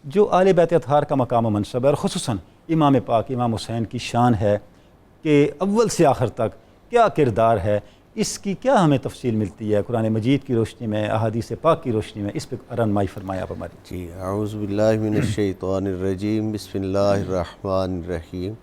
جو اہل بیت اطہار کا مقام و منصب ہے، اور خصوصاً امام پاک امام حسین کی شان ہے کہ اول سے آخر تک کیا کردار ہے، اس کی کیا ہمیں تفصیل ملتی ہے قرآن مجید کی روشنی میں، احادیث پاک کی روشنی میں؟ اس پہ رہنمائی فرمائیں آپ ہماری۔ جی، اعوذ باللہ من الشیطان الرجیم، بسم اللہ الرحمن الرحیم۔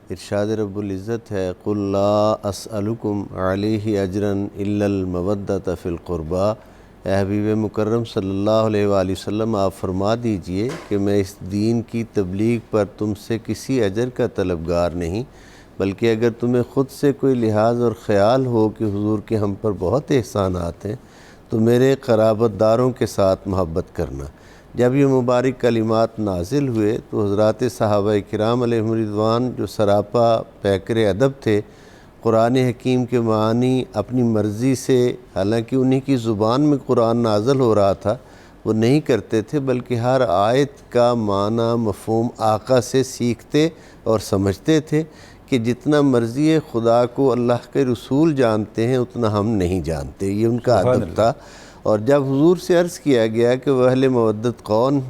ارشاد رب العزت ہے، قُلْ لَا أَسْأَلُكُمْ عَلَيْهِ أَجْرًا إِلَّا الْمَوَدَّةَ فِي الْقُرْبَى۔ اے حبیب مکرم صلی اللہ علیہ وآلہ وسلم، آپ فرما دیجئے کہ میں اس دین کی تبلیغ پر تم سے کسی اجر کا طلبگار نہیں، بلکہ اگر تمہیں خود سے کوئی لحاظ اور خیال ہو کہ حضور کے ہم پر بہت احسانات ہیں تو میرے قرابت داروں کے ساتھ محبت کرنا۔ جب یہ مبارک کلمات نازل ہوئے تو حضرات صحابہ کرام علیہم رضوان، جو سراپا پیکر ادب تھے، قرآن حکیم کے معانی اپنی مرضی سے، حالانکہ انہی کی زبان میں قرآن نازل ہو رہا تھا، وہ نہیں کرتے تھے، بلکہ ہر آیت کا معنی مفہوم آقا سے سیکھتے اور سمجھتے تھے کہ جتنا مرضی خدا کو اللہ کے رسول جانتے ہیں اتنا ہم نہیں جانتے۔ یہ ان کا ادب تھا۔ اور جب حضور سے عرض کیا گیا کہ وہ اہل مودت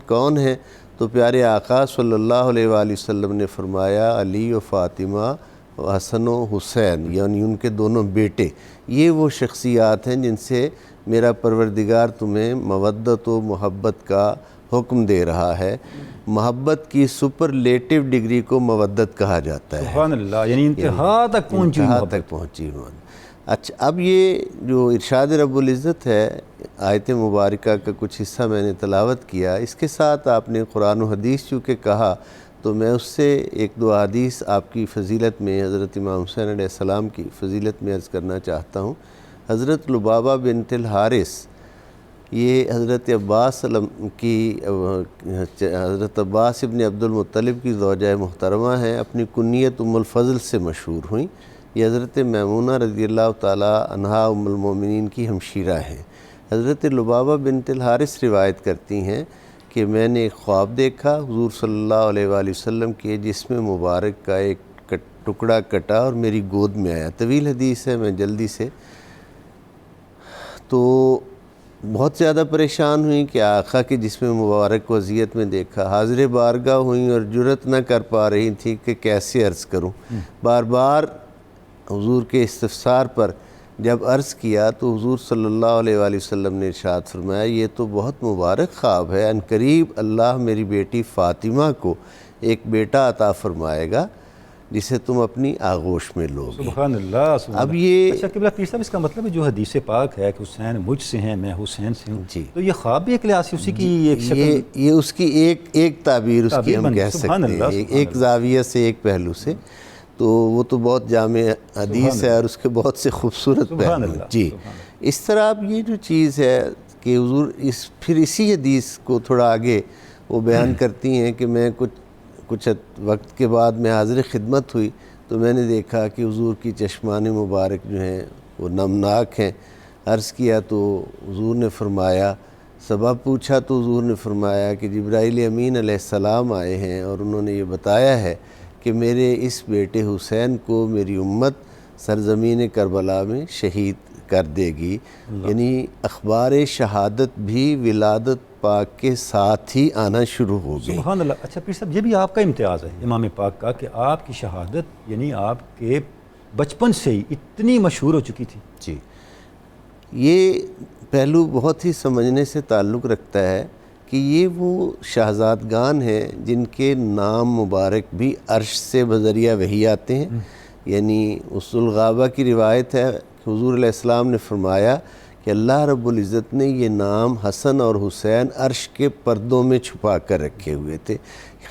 کون ہیں، تو پیارے آقا صلی اللہ علیہ وآلہ وسلم نے فرمایا، علی و فاطمہ و حسن و حسین، یعنی ان کے دونوں بیٹے، یہ وہ شخصیات ہیں جن سے میرا پروردگار تمہیں مودت و محبت کا حکم دے رہا ہے۔ محبت کی سپرلیٹو ڈگری کو مودت کہا جاتا ہے، سبحان اللہ، یعنی انتہا تک پہنچی محبت۔ اچھا، اب یہ جو ارشاد رب العزت ہے، آیت مبارکہ کا کچھ حصہ میں نے تلاوت کیا، اس کے ساتھ آپ نے قرآن و حدیث چونکہ کہا تو میں اس سے ایک دو حدیث آپ کی فضیلت میں، حضرت امام حسین علیہ السلام کی فضیلت میں عرض کرنا چاہتا ہوں۔ حضرت لبابہ بنت الحارث، یہ حضرت عباس حضرت عباس ابن عبد المطلب کی زوجہ محترمہ ہیں، اپنی کنیت ام الفضل سے مشہور ہوئیں۔ یہ حضرت میمونہ رضی اللہ تعالی عنہا ام المومنین کی ہمشیرہ ہیں۔ حضرت لبابہ بنت الحارث روایت کرتی ہیں کہ میں نے ایک خواب دیکھا، حضور صلی اللہ علیہ وآلہ وسلم کے جسم مبارک کا ایک ٹکڑا کٹا اور میری گود میں آیا۔ طویل حدیث ہے، میں جلدی سے، تو بہت زیادہ پریشان ہوئیں کہ آقا کے جسم مبارک کو اذیت میں دیکھا، حاضر بارگاہ ہوئیں اور جرأت نہ کر پا رہی تھی کہ کیسے عرض کروں۔ بار بار حضور کے استفسار پر جب عرض کیا تو حضور صلی اللہ علیہ وآلہ وسلم نے ارشاد فرمایا، یہ تو بہت مبارک خواب ہے، عنقریب اللہ میری بیٹی فاطمہ کو ایک بیٹا عطا فرمائے گا جسے تم اپنی آغوش میں لوگے۔ سبحان اللہ، سبحان اب اللہ۔ یہ اچھا قبلہ پیر صاحب، اس کا مطلب ہے جو حدیث پاک ہے کہ حسین مجھ سے ہیں، میں حسین سے ہوں، جی، تو یہ خواب بھی ایک لحاظ سے اسی کی ایک شکل، یہ اس کی ایک تعبیر اس کی ہم کہہ سبحان سکتے اللہ، ہیں، ایک زاویہ سے، ایک پہلو سے، تو وہ تو بہت جامع حدیث ہے اور اس کے بہت سے خوبصورت پہلو ہیں۔ جی، اس طرح اب یہ جو چیز ہے کہ حضور پھر اسی حدیث کو تھوڑا آگے وہ بیان کرتی ہیں کہ میں کچھ وقت کے بعد میں حاضر خدمت ہوئی تو میں نے دیکھا کہ حضور کی چشمان مبارک جو ہیں وہ نمناک ہیں۔ عرض کیا تو حضور نے فرمایا، سبب پوچھا تو حضور نے فرمایا کہ جبرائیل امین علیہ السلام آئے ہیں اور انہوں نے یہ بتایا ہے کہ میرے اس بیٹے حسین کو میری امت سرزمین کربلا میں شہید کر دے گی۔ یعنی اخبار شہادت بھی ولادت پاک کے ساتھ ہی آنا شروع ہو گئی۔ سبحان اللہ۔ اچھا پیر صاحب، یہ بھی آپ کا امتیاز ہے امام پاک کا کہ آپ کی شہادت یعنی آپ کے بچپن سے ہی اتنی مشہور ہو چکی تھی۔ جی، یہ پہلو بہت ہی سمجھنے سے تعلق رکھتا ہے کہ یہ وہ شہزادگان ہیں جن کے نام مبارک بھی عرش سے بذریعہ وحی آتے ہیں۔ یعنی اس الغابہ کی روایت ہے کہ حضور علیہ السلام نے فرمایا کہ اللہ رب العزت نے یہ نام حسن اور حسین عرش کے پردوں میں چھپا کر رکھے ہوئے تھے،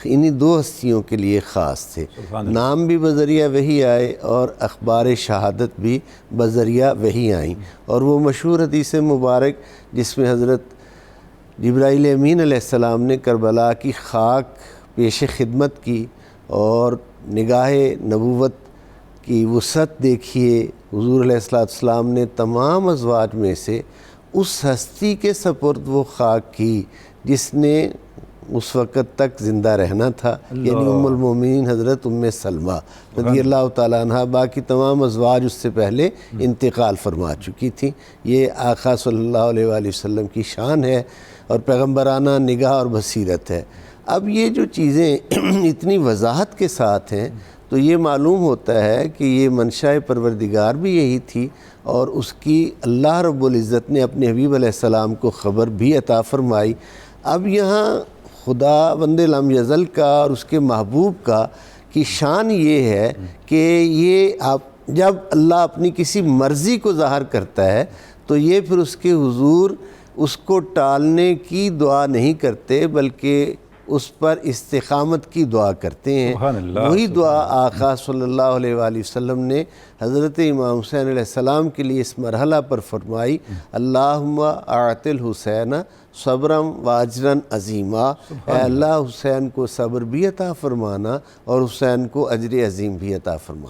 انہی دو ہستیوں کے لیے خاص تھے۔ نام بھی بذریعہ وحی آئے اور اخبار شہادت بھی بذریعہ وحی آئیں، اور وہ مشہور حدیث مبارک جس میں حضرت جبرائیل امین علیہ السلام نے کربلا کی خاک پیش خدمت کی اور نگاہ نبوت کی وسعت دیکھیے، حضور علیہ السلام نے تمام ازواج میں سے اس ہستی کے سپرد وہ خاک کی جس نے اس وقت تک زندہ رہنا تھا، یعنی ام المومنین حضرت ام سلمہ رضی اللہ تعالیٰ عنہ، باقی تمام ازواج اس سے پہلے انتقال فرما چکی تھیں۔ یہ آقا صلی اللہ علیہ وآلہ وسلم کی شان ہے اور پیغمبرانہ نگاہ اور بصیرت ہے۔ اب یہ جو چیزیں اتنی وضاحت کے ساتھ ہیں تو یہ معلوم ہوتا ہے کہ یہ منشاء پروردگار بھی یہی تھی، اور اس کی اللہ رب العزت نے اپنے حبیب علیہ السلام کو خبر بھی عطا فرمائی۔ اب یہاں خدا بند لم یزل کا اور اس کے محبوب کا کی شان یہ ہے کہ یہ جب اللہ اپنی کسی مرضی کو ظاہر کرتا ہے تو یہ پھر اس کے حضور اس کو ٹالنے کی دعا نہیں کرتے، بلکہ اس پر استقامت کی دعا کرتے ہیں۔ سبحان اللہ، وہی دعا آقا صلی اللہ علیہ وآلہ وسلم نے حضرت امام حسین علیہ السلام کے لیے اس مرحلہ پر فرمائی، اللہم اعط الحسین صبرم واجرن عظیما، اے اللہ حسین کو صبر بھی عطا فرمانا اور حسین کو اجر عظیم بھی عطا فرمانا۔